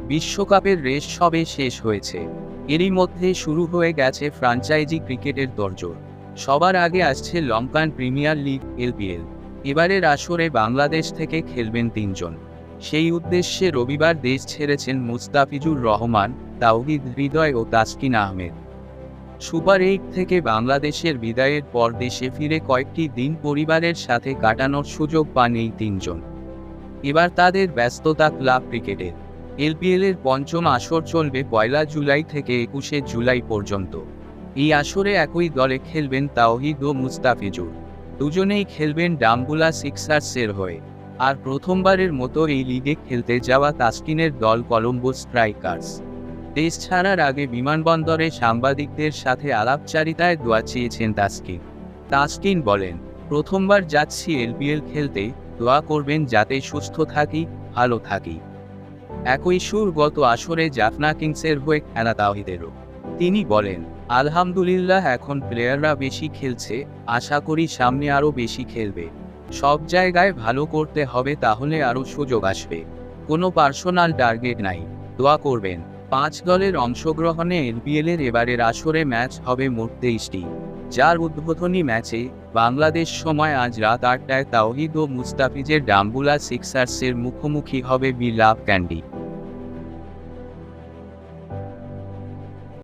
বিশ্বকাপের রেস সবে শেষ হয়েছে। এরই মধ্যে শুরু হয়ে গেছে ফ্র্যাঞ্চাইজি ক্রিকেটের তোড়জোড়। সবার আগে আসছে লঙ্কান প্রিমিয়ার লিগ এলপিএল। এবারের আসরে বাংলাদেশ থেকে খেলবেন ৩ জন। সেই উদ্দেশ্যে রবিবার দেশ ছেড়েছেন মুস্তাফিজুর রহমান, তাওহিদ হৃদয় ও তাসকিন আহমেদ। সুপার ৮ থেকে বাংলাদেশের বিদায়ের পর দেশে ফিরে কয়েকটি দিন পরিবারের সাথে কাটানোর সুযোগ পান এই ৩ জন। এবার তাদের ব্যস্ততা ক্লাব ক্রিকেটের। এলপিএলের পঞ্চম আসর চলবে ১ জুলাই থেকে ২১ জুলাই পর্যন্ত। এই আসরে একই দলে খেলবেন তাওহিদ ও মুস্তাফিজুর। দুজনেই খেলবেন ডাম্বুলা সিক্সার্সের হয়ে। আর প্রথমবারের মতো এই লিগে খেলতে যাওয়া তাসকিনের দল কলম্বো স্ট্রাইকার্স। দেশ ছাড়ার আগে বিমানবন্দরে সাংবাদিকদের সাথে আলাপচারিতায় দোয়া চেয়েছেন তাসকিন। তাসকিন বলেন, প্রথমবার যাচ্ছি এলপিএল খেলতে, দোয়া করবেন যাতে সুস্থ থাকি, ভালো থাকি। একই সুর গত আসরে জাফনা কিংসের হয়ে খেলা তাওহিদেরও। তিনি বলেন, আলহামদুলিল্লাহ এখন প্লেয়াররা বেশি খেলছে, আশা করি সামনে আরও বেশি খেলবে। সব জায়গায় ভালো করতে হবে, তাহলে আরও সুযোগ আসবে। কোনো পার্সোনাল টার্গেট নাই, দোয়া করবেন। ৫ দলের অংশগ্রহণে এলপিএলের এবারের আসরে ম্যাচ হবে মোট ২৩টি, যার উদ্বোধনী ম্যাচে বাংলাদেশ সময় আজ রাত ৮টায় তাওহিদ ও মুস্তাফিজের ডাম্বুলা সিক্সার্সের মুখোমুখি হবে বি লাভ ক্যান্ডি।